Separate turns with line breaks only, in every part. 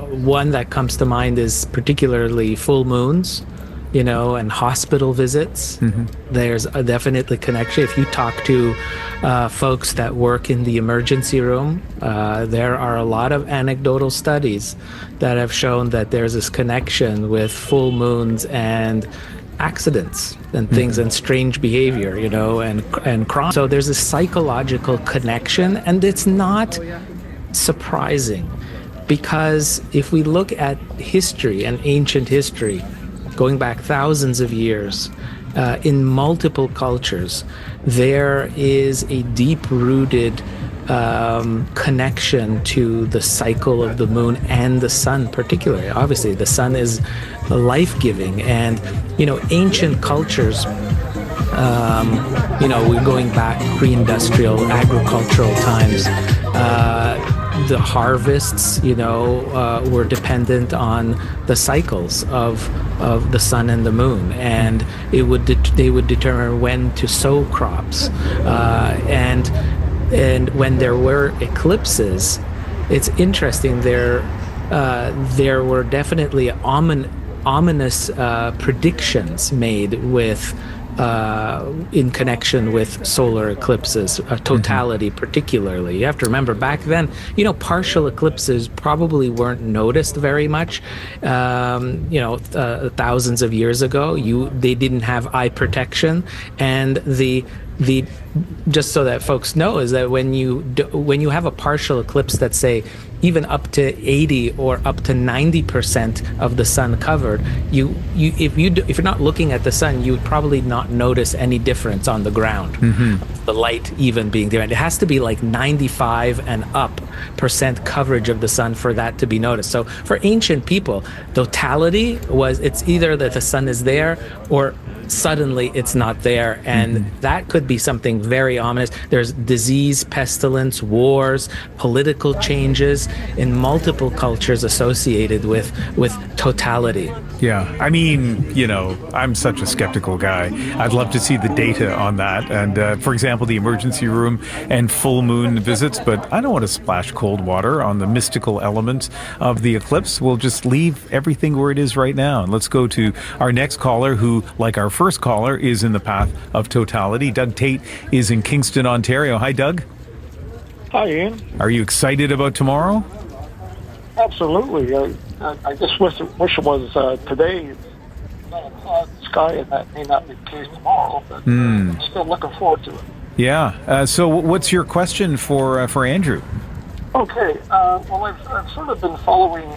One that comes to mind is particularly full moons, and hospital visits. There's a definitely connection. If you talk to folks that work in the emergency room, there are a lot of anecdotal studies that have shown that there's this connection with full moons and accidents and things and strange behavior, and crime. So there's a psychological connection, and it's not surprising, because if we look at history and ancient history, going back thousands of years, in multiple cultures, there is a deep-rooted connection to the cycle of the moon and the sun particularly. Obviously, the sun is life-giving, and ancient cultures, we're going back pre-industrial agricultural times. The harvests, were dependent on the cycles of the sun and the moon, and they would determine when to sow crops, and when there were eclipses, it's interesting. There were definitely ominous predictions made in connection with solar eclipses, totality particularly. You have to remember, back then, partial eclipses probably weren't noticed very much. Thousands of years ago, they didn't have eye protection, and the just so that folks know, is that when you have a partial eclipse that's, say, even up to 80 or up to 90% of the sun covered, if you're not looking at the sun, you would probably not notice any difference on the ground. The light even being there, and it has to be like 95 and up % coverage of the sun for that to be noticed. So for ancient people, totality it's either that the sun is there or suddenly it's not there, and that could be something very ominous. There's disease, pestilence, wars, political changes in multiple cultures associated with totality.
Yeah, I mean, I'm such a skeptical guy. I'd love to see the data on that, and for example, the emergency room and full moon visits, but I don't want to splash cold water on the mystical elements of the eclipse. We'll just leave everything where it is right now, and let's go to our next caller, who, like our first caller, is in the path of totality. Doug Tate is in Kingston, Ontario. Hi, Doug.
Hi, Ian.
Are you excited about tomorrow?
Absolutely. I just wish it was today. It's not a cloud sky, and that may not be the case tomorrow, but I'm still looking forward to it.
Yeah. So what's your question for Andrew?
Okay. Well, I've sort of been following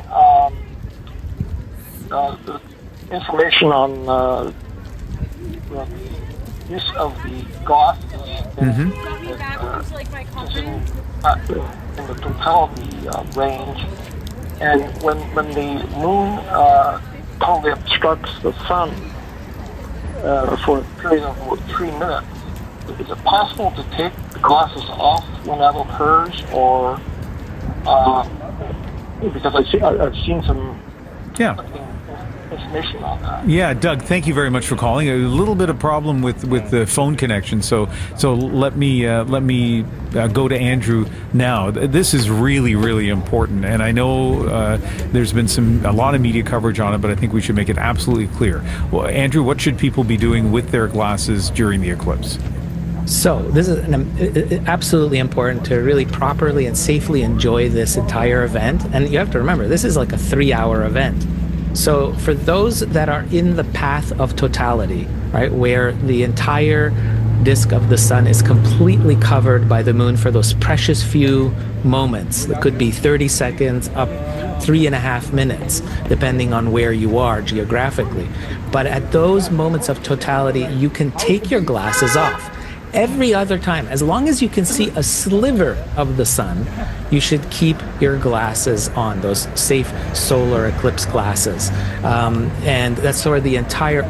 the information on the use of the glasses in the totality range. And when the moon totally obstructs the sun for a period of about 3 minutes, is it possible to take the glasses off when that occurs, or because I've seen some information on that.
Yeah, Doug, thank you very much for calling. A little bit of problem with the phone connection, so let me go to Andrew now. This is really, really important, and I know there's been a lot of media coverage on it, but I think we should make it absolutely clear. Well, Andrew, what should people be doing with their glasses during the eclipse?
So this is absolutely important to really properly and safely enjoy this entire event. And you have to remember, this is like a 3-hour event. So for those that are in the path of totality, right, where the entire disk of the sun is completely covered by the moon for those precious few moments, it could be 30 seconds up 3.5 minutes, depending on where you are geographically. But at those moments of totality, you can take your glasses off. Every other time, as long as you can see a sliver of the sun, you should keep your glasses on, those safe solar eclipse glasses. And that's for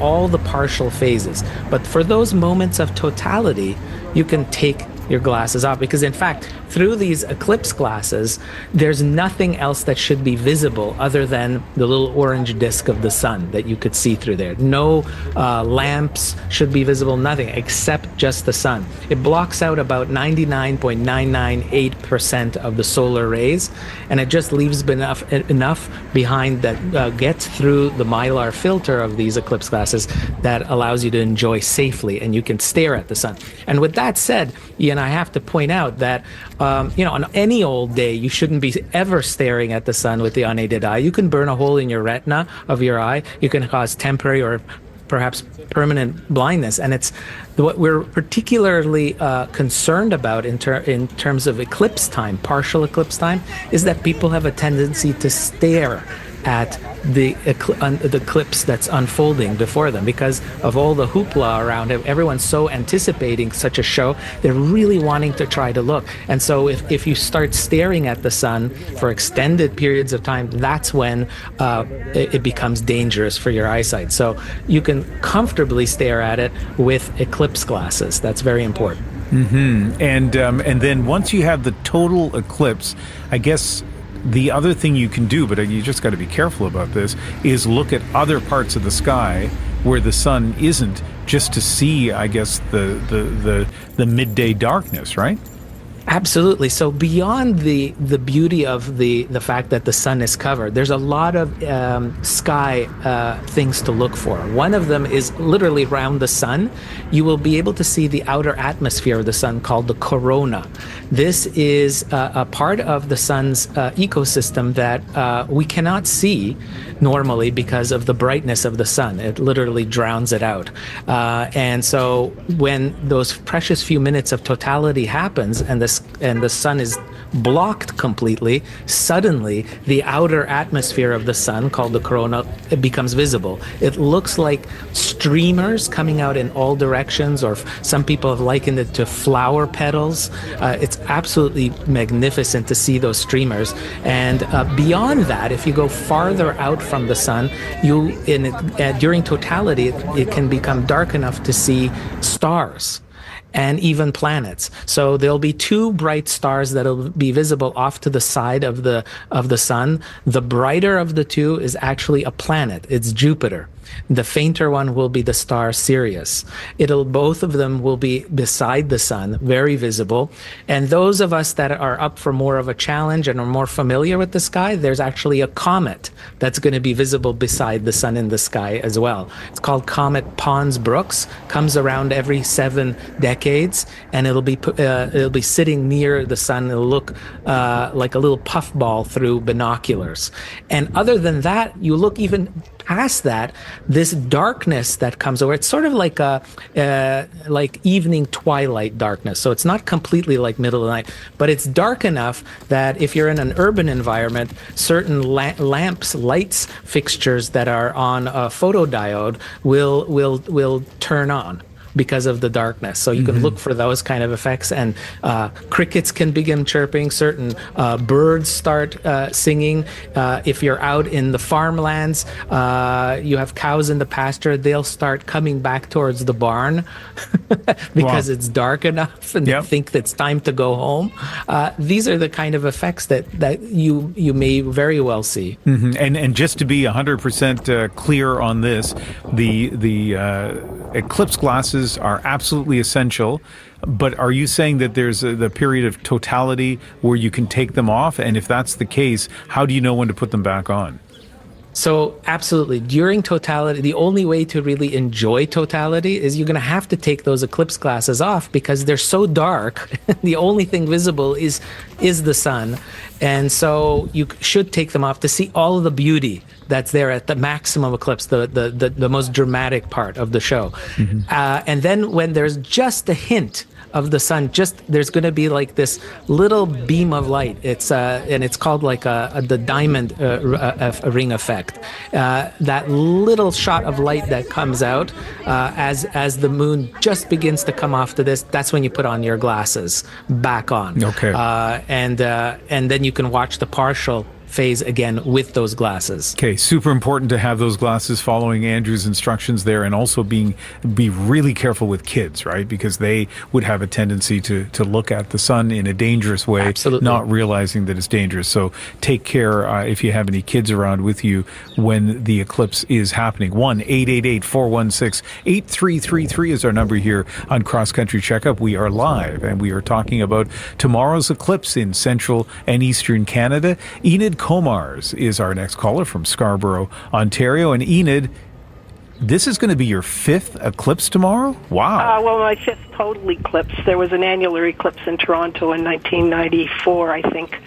all the partial phases. But for those moments of totality, you can take your glasses off, because in fact, through these eclipse glasses, there's nothing else that should be visible other than the little orange disk of the sun that you could see through there. No lamps should be visible, nothing except just the sun. It blocks out about 99.998% of the solar rays, and it just leaves enough behind that gets through the mylar filter of these eclipse glasses that allows you to enjoy safely, and you can stare at the sun. And with that said, Ian, I have to point out that on any old day, you shouldn't be ever staring at the sun with the unaided eye. You can burn a hole in your retina of your eye. You can cause temporary or perhaps permanent blindness. And it's what we're particularly concerned about in terms of eclipse time, partial eclipse time, is that people have a tendency to stare at the eclipse that's unfolding before them because of all the hoopla around it. Everyone's so anticipating such a show. They're really wanting to try to look. And so if you start staring at the sun for extended periods of time, that's when it becomes dangerous for your eyesight. So you can comfortably stare at it with eclipse glasses. That's very important.
Mm-hmm. And then once you have the total eclipse, I guess the other thing you can do, but you just got to be careful about this, is look at other parts of the sky where the sun isn't, just to see, I guess, the midday darkness, right?
Absolutely. So beyond the beauty of the fact that the sun is covered, there's a lot of sky things to look for. One of them is literally around the sun. You will be able to see the outer atmosphere of the sun called the corona. This is a part of the sun's ecosystem that we cannot see normally because of the brightness of the sun. It literally drowns it out. And so when those precious few minutes of totality happens and the sun is blocked completely, suddenly the outer atmosphere of the sun, called the corona, it becomes visible. It looks like streamers coming out in all directions, or some people have likened it to flower petals. It's absolutely magnificent to see those streamers. And beyond that, if you go farther out from the sun, during totality, it can become dark enough to see stars and even planets. So there'll be two bright stars that'll be visible off to the side of the sun. The brighter of the two is actually a planet. It's Jupiter. The fainter one will be the star Sirius. Both of them will be beside the sun, very visible. And those of us that are up for more of a challenge and are more familiar with the sky, there's actually a comet that's going to be visible beside the sun in the sky as well. It's called Comet Pons-Brooks. Comes around every 7 decades, and it'll be sitting near the sun. It'll look like a little puffball through binoculars. And other than that, you look even past that, this darkness that comes over, it's sort of like like evening twilight darkness. So it's not completely like middle of the night, but it's dark enough that if you're in an urban environment, certain lamps, lights, fixtures that are on a photodiode will turn on because of the darkness. So you can look for those kind of effects, and crickets can begin chirping, certain birds start singing. If you're out in the farmlands, you have cows in the pasture, they'll start coming back towards the barn because it's dark enough and they think that it's time to go home. These are the kind of effects that you may very well see. And just to be 100% clear on this, the eclipse glasses are absolutely essential, but are you saying that there's the period of totality where you can take them off? And if that's the case, how do you know when to put them back on? So absolutely. During totality, the only way to really enjoy totality is you're going to have to take those eclipse glasses off because they're so dark. The only thing visible is the sun. And so you should take them off to see all of the beauty that's there at the maximum eclipse, the most dramatic part of the show. And then when there's just a hint of the sun, there's going to be like this little beam of light. It's and it's called like the diamond ring effect. That little shot of light that comes out as the moon just begins to come off to this. That's when you put on your glasses back on.
Okay.
And then you can watch the partial phase again with those glasses.
Okay, super important to have those glasses, following Andrew's instructions there, and also be really careful with kids, right? Because they would have a tendency to look at the sun in a dangerous way,
Absolutely.
not realizing that it's dangerous. So take care if you have any kids around with you when the eclipse is happening. 1-888-416-8333 is our number here on Cross Country Checkup. We are live, and we are talking about tomorrow's eclipse in central and eastern Canada. Enid Komars is our next caller from Scarborough, Ontario. And Enid, this is going to be your 5th eclipse tomorrow? Wow.
Well, my 5th total eclipse. There was an annular eclipse in Toronto in 1994, I think,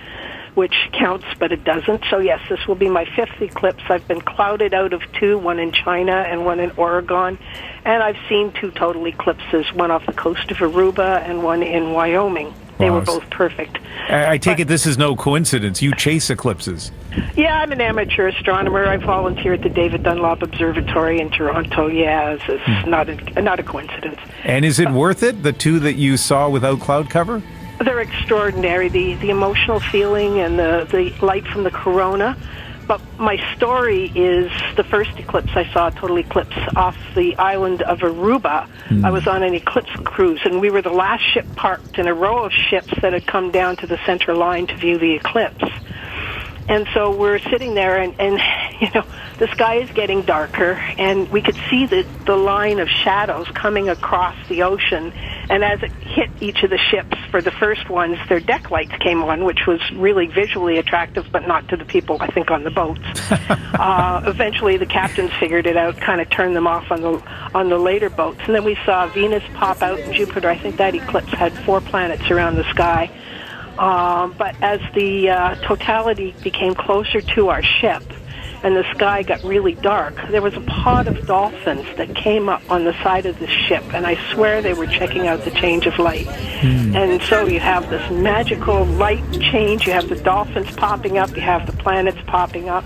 which counts, but it doesn't. So, yes, this will be my 5th eclipse. I've been clouded out of 2, one in China and one in Oregon. And I've seen 2 total eclipses, one off the coast of Aruba and one in Wyoming. They were both perfect.
I take it this is no coincidence. You chase eclipses.
Yeah, I'm an amateur astronomer. I volunteer at the David Dunlop Observatory in Toronto. Yeah, it's not a coincidence.
And is it worth it, the 2 that you saw without cloud cover?
They're extraordinary, the emotional feeling and the light from the corona. But my story is the first eclipse I saw, a total eclipse, off the island of Aruba. I was on an eclipse cruise, and we were the last ship parked in a row of ships that had come down to the center line to view the eclipse. And so we're sitting there, and you know, the sky is getting darker, and we could see the line of shadows coming across the ocean. And as it hit each of the ships, for the first ones, their deck lights came on, which was really visually attractive, but not to the people, I think, on the boats. Eventually, the captains figured it out, kind of turned them off on the later boats. And then we saw Venus pop out and Jupiter. I think that eclipse had 4 planets around the sky. But as the totality became closer to our ship and the sky got really dark, there was a pod of dolphins that came up on the side of the ship, and I swear they were checking out the change of light. And so you have this magical light change, you have the dolphins popping up, you have the planets popping up.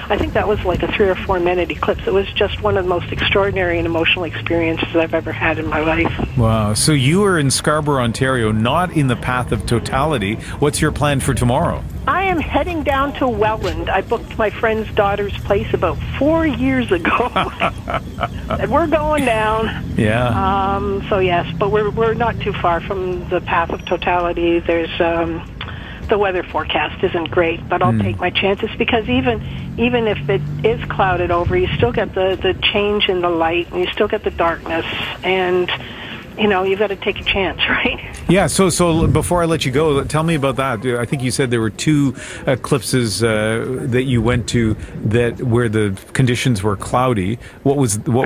I think that was like a 3 or 4 minute eclipse. It was just one of the most extraordinary and emotional experiences I've ever had in my life.
Wow. So you are in Scarborough, Ontario, not in the path of totality. What's your plan for tomorrow?
I am heading down to Welland. I booked my friend's daughter's place about 4 years ago. And we're going down.
Yeah.
So yes, but we're not too far from the path of totality. There's the weather forecast isn't great, but I'll take my chances, because even if it is clouded over, you still get the change in the light, and you still get the darkness, and you know, you've got to take a chance, right?
Yeah, so before I let you go, tell me about that. I think you said there were 2 eclipses that you went to where the conditions were cloudy. What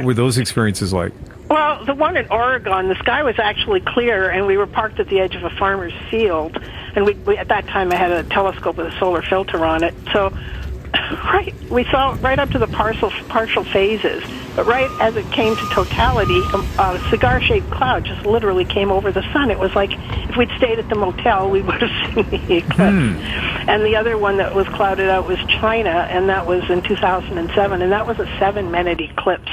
were those experiences like?
Well, the one in Oregon, the sky was actually clear, and we were parked at the edge of a farmer's field, and we at that time I had a telescope with a solar filter on it, so we saw right up to the partial phases, but right as it came to totality, a cigar-shaped cloud just literally came over the sun. It was like if we'd stayed at the motel, we would have seen the eclipse. And the other one that was clouded out was China, and that was in 2007, and that was a 7-minute eclipse.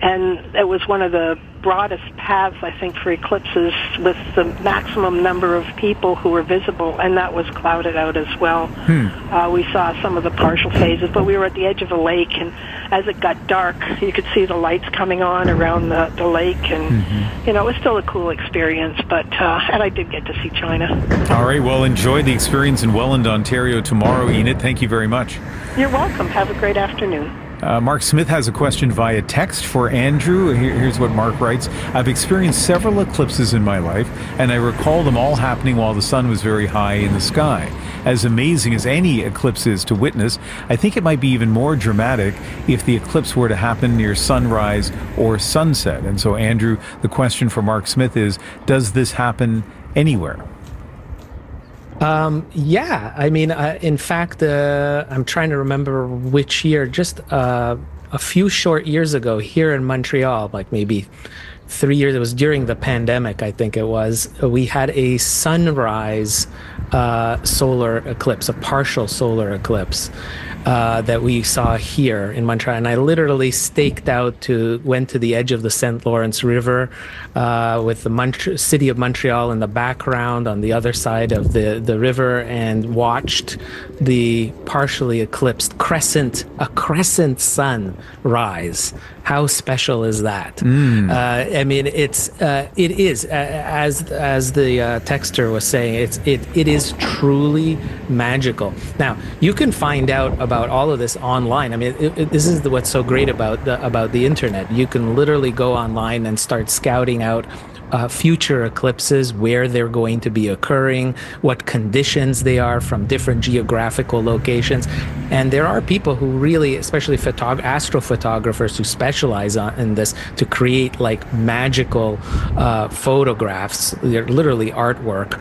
And it was one of the broadest paths, I think, for eclipses, with the maximum number of people who were visible, and that was clouded out as well. We saw some of the partial phases, but we were at the edge of a lake, and as it got dark, you could see the lights coming on around the lake, and you know, it was still a cool experience, but and I did get to see China.
All right, well, enjoy the experience in Welland, Ontario tomorrow, Enid. Thank you very much.
You're welcome. Have a great afternoon.
Mark Smith has a question via text for Andrew. Here's what Mark writes. I've experienced several eclipses in my life, and I recall them all happening while the sun was very high in the sky. As amazing as any eclipse is to witness, I think it might be even more dramatic if the eclipse were to happen near sunrise or sunset. And so, Andrew, the question for Mark Smith is, does this happen anywhere?
Yeah, I mean, in fact, I'm trying to remember which year, just a few short years ago here in Montreal, like maybe 3 years, it was during the pandemic, I think it was, we had a sunrise solar eclipse, a partial solar eclipse. that we saw here in Montreal, and I literally went to the edge of the St. Lawrence River with the city of Montreal in the background on the other side of the river, and watched the partially eclipsed a crescent sun rise. How special is that? I mean, it is as the texter was saying, it is truly magical. Now, you can find out about all of this online. I mean, this is what's so great about the internet. You can literally go online and start scouting out future eclipses, where they're going to be occurring, what conditions they are from different geographical locations. And there are people who really, especially astrophotographers who specialize in this, to create like magical photographs. They're literally artwork.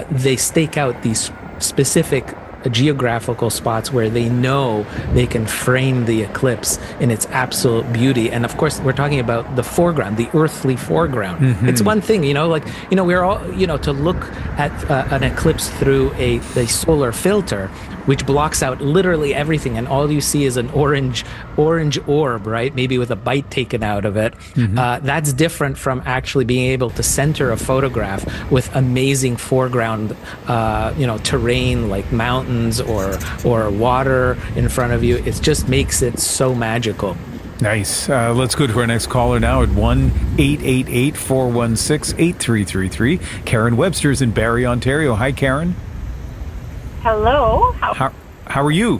They stake out these specific geographical spots where they know they can frame the eclipse in its absolute beauty. And of course, we're talking about the foreground, the earthly foreground. It's one thing, we're all, to look at an eclipse through a solar filter, which blocks out literally everything, and all you see is an orange orb, right? Maybe with a bite taken out of it. That's different from actually being able to center a photograph with amazing foreground, terrain like mountains or water in front of you. It just makes it so magical.
Nice. Let's go to our next caller now at 1-888-416-8333. Karen Webster's in Barrie, Ontario. Hi, Karen.
Hello.
How are you?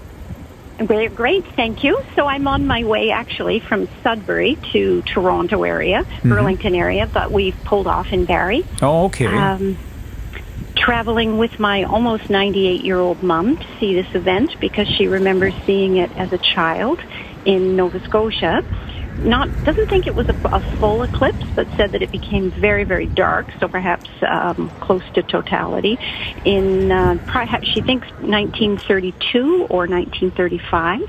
Great, thank you. So I'm on my way actually from Sudbury to Toronto area, Burlington area, but we've pulled off in Barrie.
Oh, okay.
Traveling with my almost 98-year-old mom to see this event because she remembers seeing it as a child in Nova Scotia. Doesn't think it was a full eclipse, but said that it became very, very dark, so perhaps close to totality in perhaps she thinks 1932 or 1935,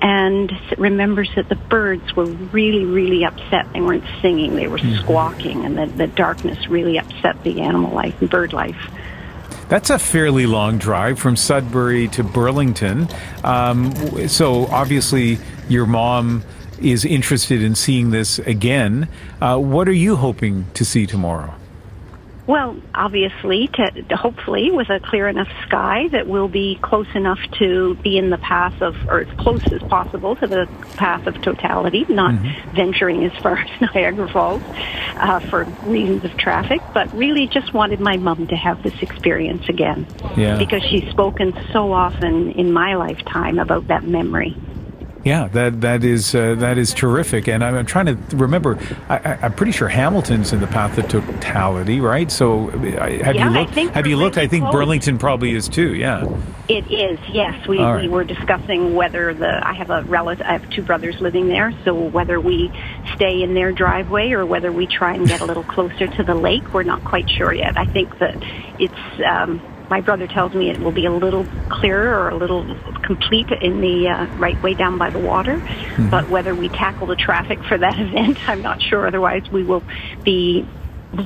and remembers that the birds were really, really upset. They weren't singing, they were squawking, and the darkness really upset the animal life and bird life.
That's a fairly long drive from Sudbury to Burlington. So obviously your mom is interested in seeing this again. What are you hoping to see tomorrow?
Well, obviously, hopefully with a clear enough sky that we'll be close enough to be in the path of, or as close as possible to the path of totality, not venturing as far as Niagara Falls for reasons of traffic, but really just wanted my mom to have this experience again.
Yeah.
Because she's spoken so often in my lifetime about that memory.
Yeah, that is terrific, and I'm trying to remember. I'm pretty sure Hamilton's in the path of totality, right? So have you looked? I think
close.
Burlington probably is too. Yeah,
it is. Yes, we were discussing whether I have two brothers living there, so whether we stay in their driveway or whether we try and get a little closer to the lake, we're not quite sure yet. I think that it's. My brother tells me it will be a little clearer or a little complete in the right way down by the water. But whether we tackle the traffic for that event, I'm not sure. Otherwise, we will be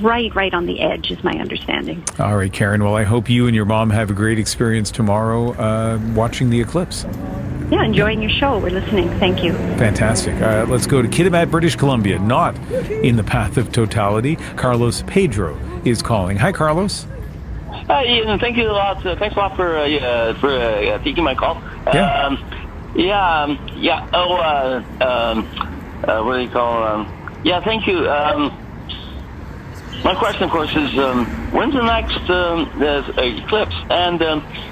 right on the edge, is my understanding.
All right, Karen. Well, I hope you and your mom have a great experience tomorrow watching the eclipse.
Yeah, enjoying your show. We're listening. Thank you.
Fantastic. Let's go to Kitimat, British Columbia. Not in the path of totality. Carlos Pedro is calling. Hi, Carlos.
Hi, Ian. Thank you a lot. Thanks a lot for taking my call.
Yeah.
What do you call? Yeah. Thank you. My question, of course, is when's the next eclipse? And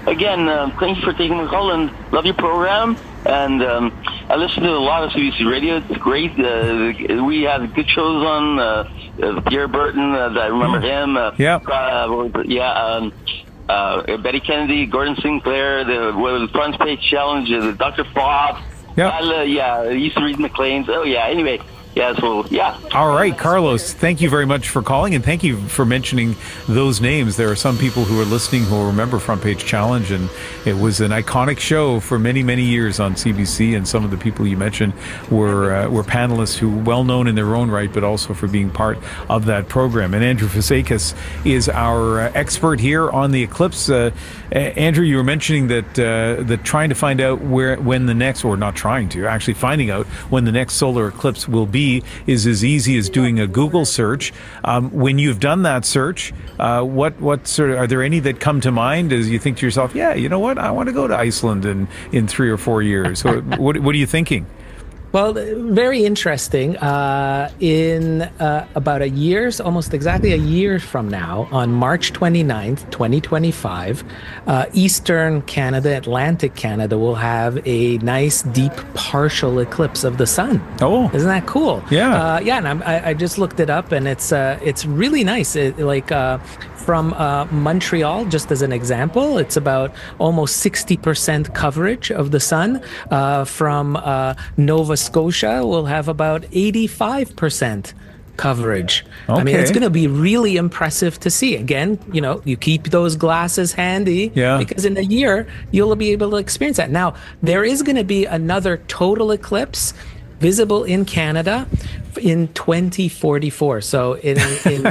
again, thank you for taking my call and love your program. And I listen to a lot of CBC radio. It's great. We had good shows on Pierre Burton. I remember him. Betty Kennedy, Gordon Sinclair, the front page challenge, the Dr. Fox.
Yeah.
I used to read McLean's. Oh yeah. Anyway, Yeah, so, yeah.
All right, Carlos, thank you very much for calling, and thank you for mentioning those names. There are some people who are listening who will remember Front Page Challenge, and it was an iconic show for many, many years on CBC, and some of the people you mentioned were panelists who were well known in their own right, but also for being part of that program. And Andrew Fazekas is our expert here on the eclipse. Andrew, you were mentioning that trying to find out when the next, or not trying to, actually finding out when the next solar eclipse will be is as easy as doing a Google search. When you've done that search, what sort of, are there any that come to mind as you think to yourself, yeah, you know what, I want to go to Iceland in 3 or 4 years? So what are you thinking?
Well, very interesting. In about almost exactly a year from now, on March 29th, 2025, Eastern Canada, Atlantic Canada will have a nice deep partial eclipse of the sun.
Oh,
isn't that cool?
Yeah.
And I just looked it up, and it's really nice. From Montreal, just as an example, it's about almost 60% coverage of the sun. From Nova Scotia, we'll have about 85% coverage.
Okay.
I mean, it's going to be really impressive to see. Again, you keep those glasses handy, because in a year, you'll be able to experience that. Now, there is going to be another total eclipse visible in Canada in 2044. So in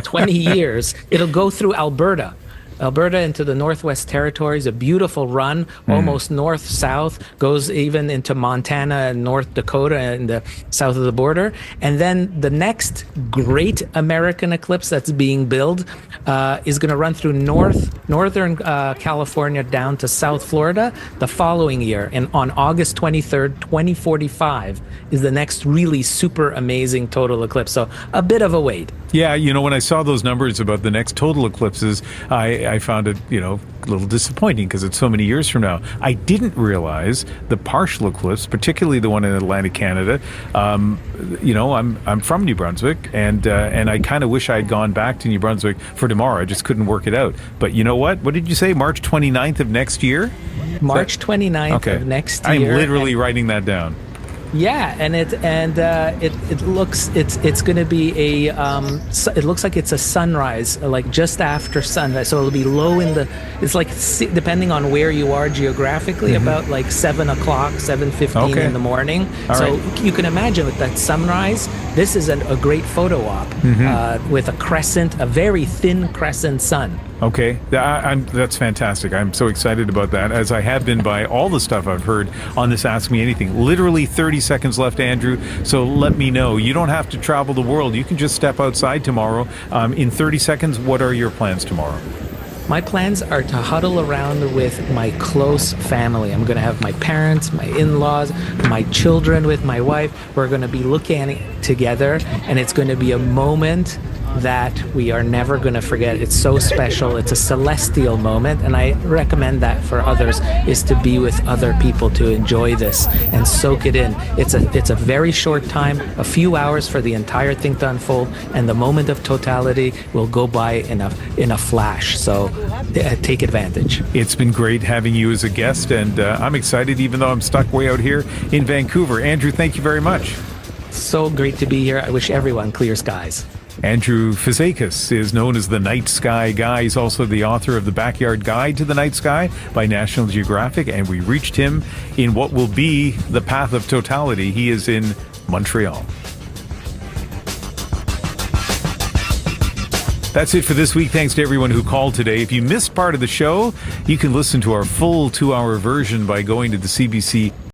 20 years, it'll go through Alberta into the Northwest Territories, a beautiful run, almost north-south, goes even into Montana and North Dakota and the south of the border. And then the next great American eclipse that's being built is going to run through northern California down to South Florida the following year. And on August 23rd, 2045 is the next really super amazing total eclipse. So a bit of a wait.
Yeah, when I saw those numbers about the next total eclipses, I found it, a little disappointing because it's so many years from now. I didn't realize the partial eclipse, particularly the one in Atlantic Canada. I'm from New Brunswick, and I kind of wish I had gone back to New Brunswick for tomorrow. I just couldn't work it out. But you know what? What did you say? March 29th of next year?
March 29th of next year.
I'm literally writing that down.
Yeah, and it looks it's going to be it looks like it's a sunrise, like just after sunrise. So it'll be low it's like, depending on where you are geographically, about like 7:15 in the morning. So you can imagine with that sunrise, this is a great photo op with a crescent, a very thin crescent sun.
Okay, that's fantastic. I'm so excited about that, as I have been by all the stuff I've heard on this Ask Me Anything. Literally 30 seconds left, Andrew, so let me know. You don't have to travel the world. You can just step outside tomorrow. In 30 seconds, what are your plans tomorrow?
My plans are to huddle around with my close family. I'm going to have my parents, my in-laws, my children with my wife. We're going to be looking at it together, and it's going to be a moment that we are never going to forget. It's so special. It's a celestial moment, and I recommend that for others, is to be with other people to enjoy this and soak it in. It's a very short time, a few hours for the entire thing to unfold, and the moment of totality will go by in a flash. So take advantage.
It's been great having you as a guest, and I'm excited, even though I'm stuck way out here in Vancouver. Andrew, thank you very much.
So great to be here. I wish everyone clear skies.
Andrew Fazekas is known as the Night Sky Guy. He's also the author of The Backyard Guide to the Night Sky by National Geographic, and we reached him in what will be the path of totality. He is in Montreal. That's it for this week. Thanks to everyone who called today. If you missed part of the show, you can listen to our full 2-hour version by going to the CBC